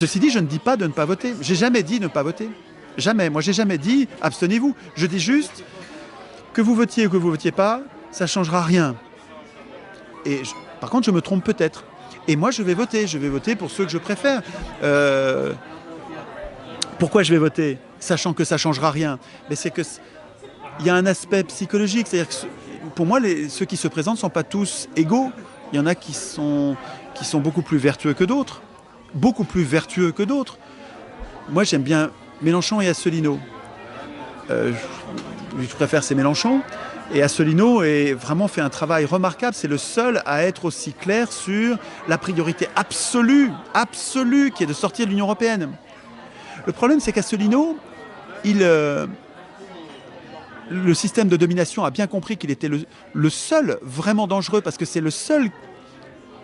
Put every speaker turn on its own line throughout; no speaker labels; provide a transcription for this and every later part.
Ceci dit, je ne dis pas de ne pas voter. J'ai jamais dit ne pas voter. Jamais. Moi, j'ai jamais dit abstenez-vous. Je dis juste que vous votiez ou que vous votiez pas, ça ne changera rien. Par contre, je me trompe peut-être. Et moi, je vais voter. Je vais voter pour ceux que je préfère. Pourquoi je vais voter, sachant que ça ne changera rien? Mais c'est que il y a un aspect psychologique. C'est-à-dire que pour moi, ceux qui se présentent ne sont pas tous égaux. Il y en a qui sont beaucoup plus vertueux que d'autres. Beaucoup plus vertueux que d'autres. Moi, j'aime bien Mélenchon et Asselineau. Je préfère c'est Mélenchon. Et Asselineau a vraiment fait un travail remarquable. C'est le seul à être aussi clair sur la priorité absolue qui est de sortir de l'Union européenne. Le problème, c'est qu'Asselineau, le système de domination a bien compris qu'il était le seul vraiment dangereux, parce que c'est le seul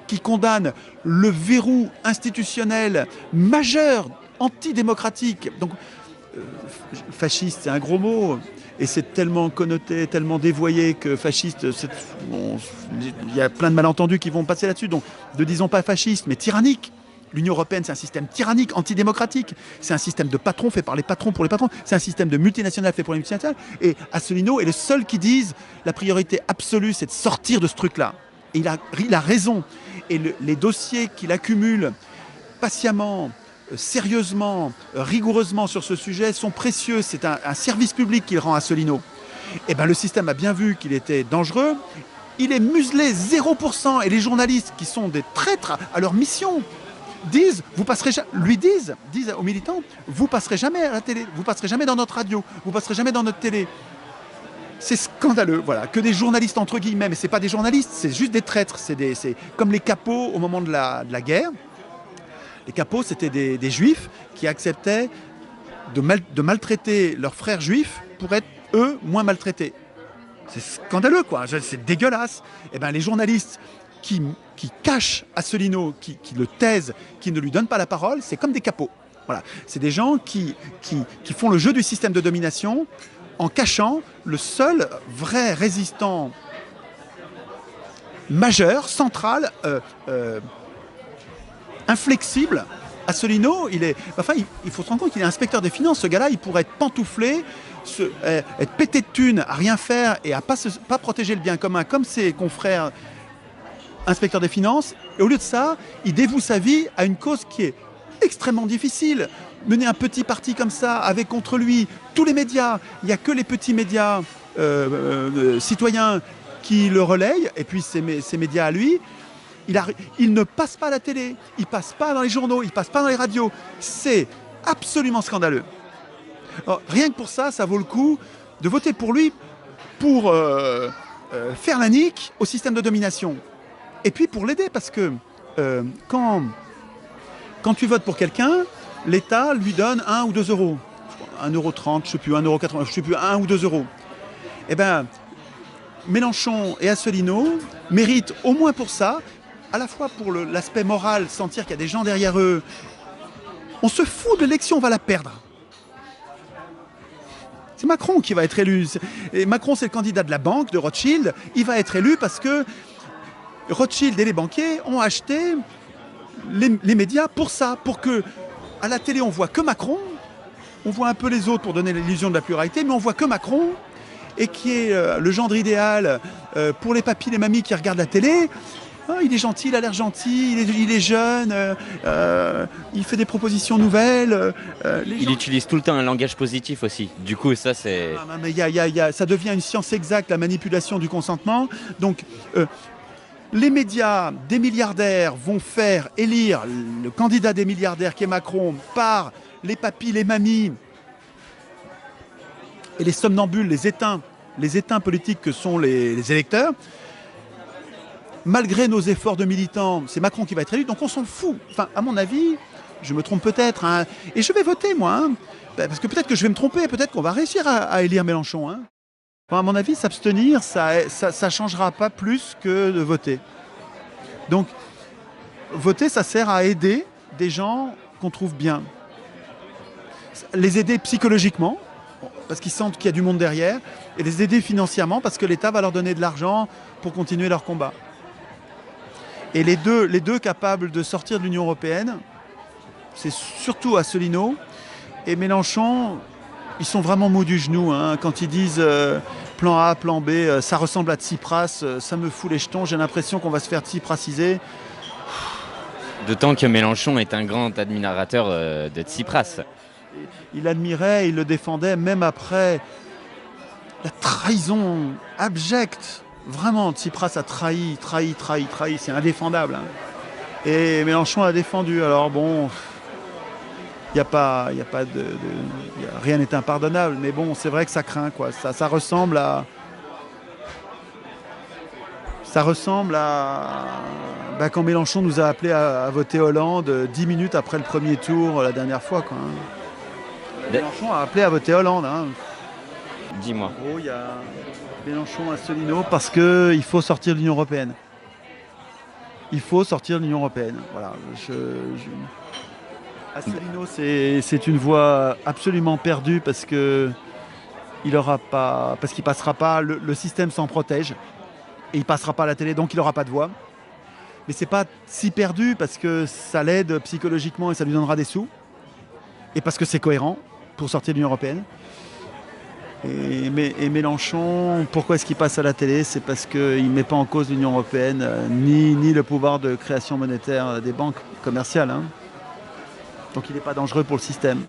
qui condamne le verrou institutionnel majeur, antidémocratique. Donc, fasciste, c'est un gros mot, et c'est tellement connoté, tellement dévoyé que fasciste, il y a plein de malentendus qui vont passer là-dessus. Donc, ne disons pas fasciste, mais tyrannique. L'Union européenne, c'est un système tyrannique, antidémocratique. C'est un système de patrons fait par les patrons pour les patrons. C'est un système de multinationales fait pour les multinationales. Et Asselineau est le seul qui dise la priorité absolue, c'est de sortir de ce truc-là. Et il a raison. Et les dossiers qu'il accumule patiemment, sérieusement, rigoureusement sur ce sujet sont précieux. C'est un service public qu'il rend à Asselineau. Et ben, le système a bien vu qu'il était dangereux. Il est muselé 0%. Et les journalistes, qui sont des traîtres à leur mission, disent aux militants, vous passerez jamais à la télé, vous passerez jamais dans notre radio, vous passerez jamais dans notre télé. C'est scandaleux, voilà, que des journalistes entre guillemets, mais c'est pas des journalistes, c'est juste des traîtres. C'est comme les capots au moment de la guerre. Les capots, c'était des juifs qui acceptaient de maltraiter leurs frères juifs pour être, eux, moins maltraités. C'est scandaleux, quoi, c'est dégueulasse. Et ben, les journalistes qui cachent Asselineau, qui le taisent, qui ne lui donnent pas la parole, c'est comme des capots. Voilà. C'est des gens qui font le jeu du système de domination en cachant le seul vrai résistant majeur, central, inflexible. Asselineau, il faut se rendre compte qu'il est inspecteur des finances. Ce gars-là, il pourrait être pantouflé, être pété de thunes, à rien faire et à pas protéger le bien commun comme ses confrères inspecteur des finances, et au lieu de ça, il dévoue sa vie à une cause qui est extrêmement difficile. Mener un petit parti comme ça, avec contre lui tous les médias, il n'y a que les petits médias citoyens qui le relayent, et puis ces médias à lui, il ne passe pas à la télé, il ne passe pas dans les journaux, il ne passe pas dans les radios. C'est absolument scandaleux. Alors, rien que pour ça, ça vaut le coup de voter pour lui, pour faire la nique au système de domination. Et puis pour l'aider, parce que quand tu votes pour quelqu'un, l'État lui donne 1 ou 2 euros. 1,30 €, je ne sais plus, 1,80 €, je ne sais plus, 1 ou 2 euros. Eh bien, Mélenchon et Asselineau méritent au moins pour ça, à la fois pour l'aspect moral, sentir qu'il y a des gens derrière eux. On se fout de l'élection, on va la perdre. C'est Macron qui va être élu. Et Macron, c'est le candidat de la banque, de Rothschild. Il va être élu parce que Rothschild et les banquiers ont acheté les médias pour ça, pour que à la télé on voit que Macron, on voit un peu les autres pour donner l'illusion de la pluralité, mais on voit que Macron, et qui est le gendre idéal pour les papis, les mamies qui regardent la télé. Oh, il est gentil, il a l'air gentil, il est jeune, il fait des propositions nouvelles.
Il utilise tout le temps un langage positif aussi. Du coup, ça c'est...
Ah, mais ça devient une science exacte, la manipulation du consentement. Donc, les médias des milliardaires vont faire élire le candidat des milliardaires qui est Macron par les papis, les mamies et les somnambules, les éteints politiques que sont les électeurs. Malgré nos efforts de militants, c'est Macron qui va être élu, donc on s'en fout. Enfin, à mon avis, je me trompe peut-être, hein, et je vais voter moi, hein, parce que peut-être que je vais me tromper, peut-être qu'on va réussir à élire Mélenchon. Hein. Enfin, à mon avis, s'abstenir, ça changera pas plus que de voter. Donc, voter, ça sert à aider des gens qu'on trouve bien. Les aider psychologiquement, parce qu'ils sentent qu'il y a du monde derrière, et les aider financièrement, parce que l'État va leur donner de l'argent pour continuer leur combat. Et les deux capables de sortir de l'Union européenne, c'est surtout Asselineau. Et Mélenchon, ils sont vraiment mous du genou. Hein. Quand ils disent plan A, plan B, ça ressemble à Tsipras, ça me fout les jetons, j'ai l'impression qu'on va se faire tsiprasiser.
D'autant que Mélenchon est un grand admirateur de Tsipras.
Il admirait, il le défendait, même après la trahison abjecte. Vraiment, Tsipras a trahi, c'est indéfendable. Hein. Et Mélenchon l'a défendu. Alors bon, rien n'est impardonnable. Mais bon, c'est vrai que ça craint, quoi. Ça ressemble à quand Mélenchon nous a appelé à voter Hollande 10 minutes après le premier tour la dernière fois, quoi. Hein. Mélenchon a appelé à voter Hollande. Hein.
Dis-moi.
En gros, il y a Mélenchon à Asselineau parce qu'il faut sortir de l'Union européenne. Il faut sortir de l'Union européenne. Voilà. Asselineau, c'est une voie absolument perdue parce qu'il passera pas. Le système s'en protège et il passera pas à la télé, donc il n'aura pas de voix. Mais c'est pas si perdu parce que ça l'aide psychologiquement et ça lui donnera des sous. Et parce que c'est cohérent pour sortir de l'Union européenne. Et Mélenchon, pourquoi est-ce qu'il passe à la télé? C'est parce qu'il ne met pas en cause l'Union européenne, ni le pouvoir de création monétaire des banques commerciales. Hein. Donc il n'est pas dangereux pour le système.